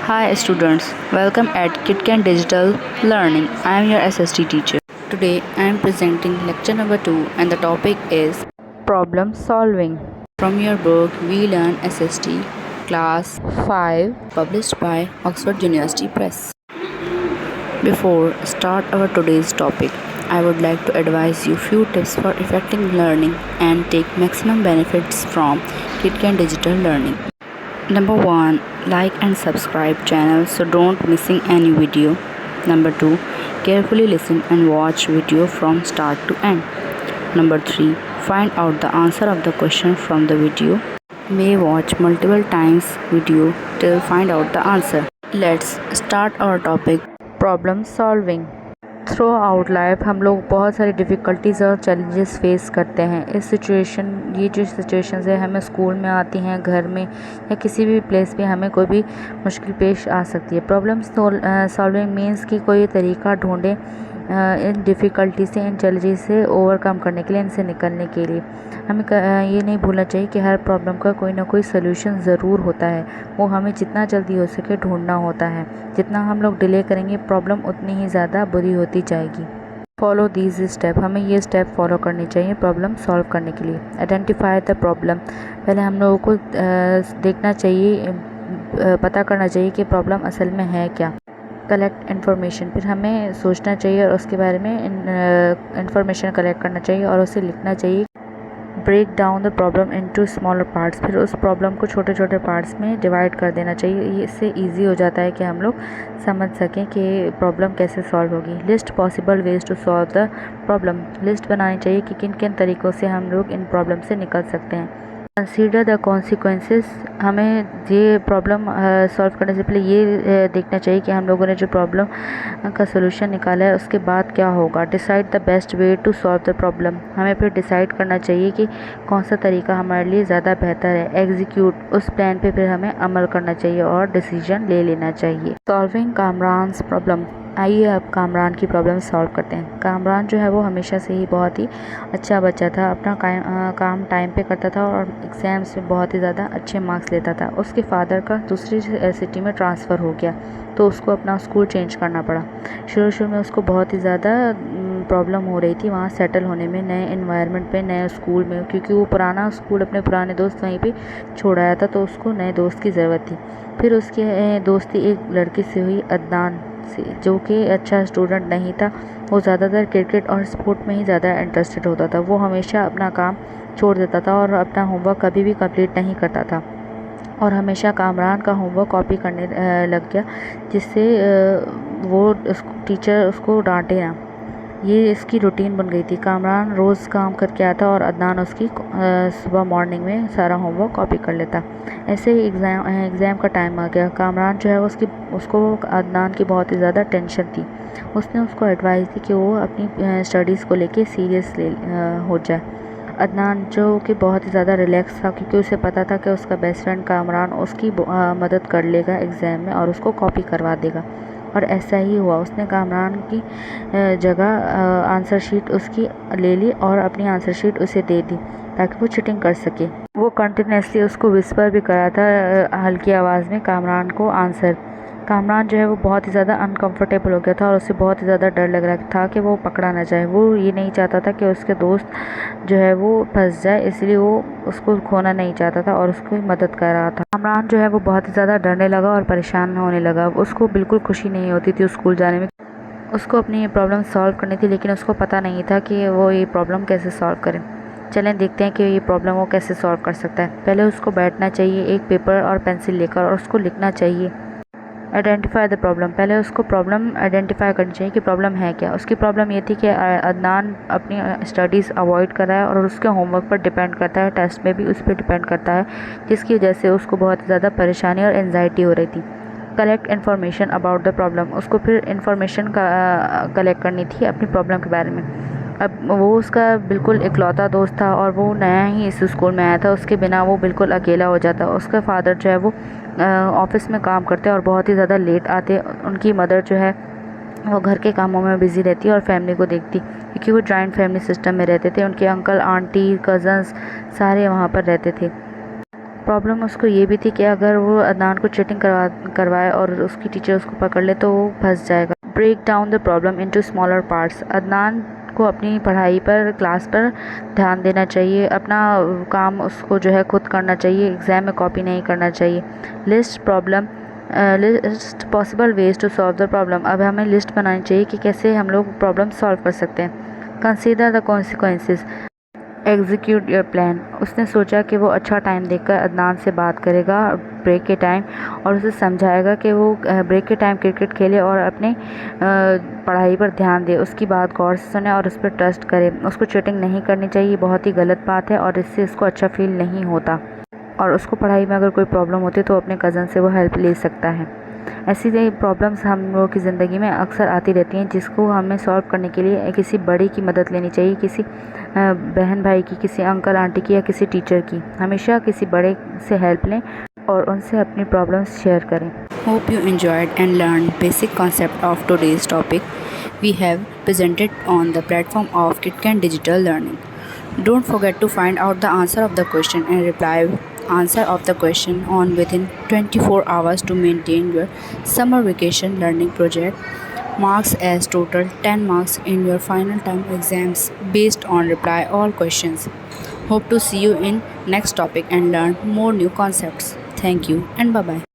Hi students, welcome at KitKan Digital Learning. I am your SST teacher. Today I am presenting lecture number 2 and the topic is problem solving. From your book We Learn SST class 5 published by Oxford University Press. Before start our today's topic, I would like to advise you few tips for effective learning and take maximum benefits from KitKan Digital Learning. Number 1, like and subscribe channel so don't missing any video. Number 2, carefully listen and watch video from start to end. Number 3, find out the answer of the question from the video. May watch multiple times video till find out the answer. Let's start our topic problem solving. Through out life हम लोग बहुत सारी difficulties और challenges face करते हैं। ये जो situations है हमें स्कूल में आती हैं, घर में या किसी भी प्लेस पे हमें कोई भी मुश्किल पेश आ सकती है। प्रॉब्लम सॉल्विंग मीन्स कि कोई तरीका ढूंढें इन डिफ़िकल्टी से, इन चैलेंजेस से ओवरकम करने के लिए, इनसे निकलने के लिए। हमें ये नहीं भूलना चाहिए कि हर प्रॉब्लम का कोई ना कोई सलूशन ज़रूर होता है। वो हमें जितना जल्दी हो सके ढूंढना होता है। जितना हम लोग डिले करेंगे प्रॉब्लम उतनी ही ज़्यादा बुरी होती जाएगी। फॉलो दीज स्टेप, हमें ये स्टेप फॉलो करनी चाहिए प्रॉब्लम सॉल्व करने के लिए। आइडेंटिफाई द प्रॉब्लम, पहले हम लोगों को देखना चाहिए, पता करना चाहिए कि प्रॉब्लम असल में है क्या। कलेक्ट इन्फॉर्मेशन, फिर हमें सोचना चाहिए और उसके बारे में इन्फॉर्मेशन कलेक्ट करना चाहिए और उसे लिखना चाहिए। Break down the problem into smaller parts, फिर उस प्रॉब्लम को छोटे छोटे पार्ट्स में डिवाइड कर देना चाहिए। इससे इजी हो जाता है कि हम लोग समझ सकें कि प्रॉब्लम कैसे सॉल्व होगी। List possible ways to solve the problem, list बनानी चाहिए कि किन किन तरीक़ों से हम लोग इन प्रॉब्लम से निकल सकते हैं। कंसीडर द कॉन्सिक्वेंसेस, हमें ये प्रॉब्लम सॉल्व करने से पहले ये देखना चाहिए कि हम लोगों ने जो प्रॉब्लम का सोल्यूशन निकाला है उसके बाद क्या होगा। Decide the best way to solve the problem, हमें फिर डिसाइड करना चाहिए कि कौन सा तरीका हमारे लिए ज़्यादा बेहतर है। एग्जीक्यूट, उस प्लान पे फिर हमें अमल करना चाहिए और डिसीजन ले लेना चाहिए। सॉल्विंग कामरान्स प्रॉब्लम, आइए अब कामरान की प्रॉब्लम सॉल्व करते हैं। कामरान जो है वो हमेशा से ही बहुत ही अच्छा बच्चा था, अपना काम टाइम पे करता था और एग्ज़ाम्स में बहुत ही ज़्यादा अच्छे मार्क्स लेता था। उसके फादर का दूसरी सिटी में ट्रांसफ़र हो गया तो उसको अपना स्कूल चेंज करना पड़ा। शुरू में उसको बहुत ही ज़्यादा प्रॉब्लम हो रही थी वहाँ सेटल होने में, नए इन्वायरमेंट पे, नए स्कूल में, क्योंकि वो पुराना स्कूल अपने पुराने दोस्त वहीं पे छोड़ आया था तो उसको नए दोस्त की ज़रूरत थी। फिर उसकी दोस्ती एक लड़की से हुई, अदनान से, जो कि अच्छा स्टूडेंट नहीं था। वो ज़्यादातर क्रिकेट और स्पोर्ट में ही ज़्यादा इंटरेस्टेड होता था। वो हमेशा अपना काम छोड़ देता था और अपना होमवर्क कभी भी कंप्लीट नहीं करता था और हमेशा कामरान का होमवर्क कॉपी करने लग गया, जिससे वो टीचर उसको डांटे ना। ये इसकी रूटीन बन गई थी। कामरान रोज़ काम करके आता और अदनान उसकी सुबह मॉर्निंग में सारा होमवर्क कॉपी कर लेता। ऐसे ही एग्ज़ाम का टाइम आ गया। कामरान जो है उसको अदनान की बहुत ही ज़्यादा टेंशन थी। उसने उसको एडवाइस दी कि वो अपनी स्टडीज़ को लेके सीरियस हो जाए। अदनान जो कि बहुत ही ज़्यादा रिलैक्स था, क्योंकि उसे पता था कि उसका बेस्ट फ्रेंड कामरान उसकी मदद कर लेगा एग्ज़ाम में और उसको कॉपी करवा देगा। और ऐसा ही हुआ। उसने कामरान की जगह आंसर शीट उसकी ले ली और अपनी आंसर शीट उसे दे दी ताकि वो चीटिंग कर सके। वो कंटिन्यूसली उसको विस्पर भी करा था हल्की आवाज़ में कामरान को आंसर। कामरान जो है वो बहुत ही ज़्यादा अनकंफर्टेबल हो गया था और उसे बहुत ही ज़्यादा डर लग रहा था कि वो पकड़ा ना जाए। वो ये नहीं चाहता था कि उसके दोस्त जो है वो फंस जाए, इसलिए वो उसको खोना नहीं चाहता था और उसकी मदद कर रहा था। कामरान जो है वो बहुत ही ज़्यादा डरने लगा और परेशान होने लगा। उसको बिल्कुल खुशी नहीं होती थी स्कूल जाने में। उसको अपनी ये प्रॉब्लम सॉल्व करनी थी, लेकिन उसको पता नहीं था कि वो ये प्रॉब्लम कैसे सॉल्व करे। चलें देखते हैं कि ये प्रॉब्लम वो कैसे सॉल्व कर सकता है। पहले उसको बैठना चाहिए एक पेपर और पेंसिल लेकर और उसको लिखना चाहिए। आइडेंटिफाई द प्रॉब्लम, पहले उसको प्रॉब्लम आइडेंटिफाई करनी चाहिए कि प्रॉब्लम है क्या। उसकी प्रॉब्लम ये थी कि अदनान अपनी स्टडीज़ अवॉइड कर रहा है और उसके होमवर्क पर डिपेंड करता है, टेस्ट में भी उस पर डिपेंड करता है, जिसकी वजह से उसको बहुत ज़्यादा परेशानी और एनजाइटी हो रही थी। Collect information about the problem, उसको फिर इन्फॉर्मेशन कलेक्ट करनी थी अपनी प्रॉब्लम के बारे में। अब वो उसका बिल्कुल इकलौता दोस्त था और वो नया ही इस स्कूल में आया था। उसके बिना वो बिल्कुल अकेला हो जाता। उसका फादर जो है वो ऑफिस में काम करते और बहुत ही ज़्यादा लेट आते। उनकी मदर जो है वो घर के कामों में बिज़ी रहती और फैमिली को देखती, क्योंकि वो जॉइंट फैमिली सिस्टम में रहते थे। उनके अंकल, आंटी, कज़न्स सारे वहाँ पर रहते थे। प्रॉब्लम उसको ये भी थी कि अगर वो अदनान को चीटिंग करवाए और उसकी टीचर उसको पकड़ ले तो वो फंस जाएगा। Break down the problem into smaller parts. Adnan को अपनी पढ़ाई पर, क्लास पर ध्यान देना चाहिए। अपना काम उसको जो है खुद करना चाहिए, एग्ज़ाम में कॉपी नहीं करना चाहिए। List possible ways to solve the problem. अब हमें लिस्ट बनानी चाहिए कि कैसे हम लोग प्रॉब्लम सॉल्व कर सकते हैं। Consider the consequences, execute your plan. उसने सोचा कि वो अच्छा टाइम देखकर अदनान से बात करेगा ब्रेक के टाइम और उसे समझाएगा कि वो ब्रेक के टाइम क्रिकेट खेले और अपने पढ़ाई पर ध्यान दे। उसकी बात गौर से सुने और उस पर ट्रस्ट करे। उसको चीटिंग नहीं करनी चाहिए, बहुत ही गलत बात है और इससे उसको अच्छा फील नहीं होता। और उसको पढ़ाई में अगर कोई प्रॉब्लम होती है तो अपने कज़न से वो हेल्प ले सकता है। ऐसी प्रॉब्लम्स हम लोगों की ज़िंदगी में अक्सर आती रहती हैं, जिसको हमें सॉल्व करने के लिए किसी बड़ी की मदद लेनी चाहिए, किसी बहन भाई की, किसी अंकल आंटी की या किसी टीचर की। हमेशा किसी बड़े से हेल्प लें और उनसे अपनी प्रॉब्लम्स शेयर करें। Hope you enjoyed and learned basic concept of today's topic we have presented on the platform of KitKat Digital Learning. Don't forget to find out the answer of the question and reply answer of the question on within 24 hours to maintain your summer vacation learning project. Marks as total 10 marks in your final term exams based on reply all questions. Hope to see you in next topic and learn more new concepts. Thank you and bye bye.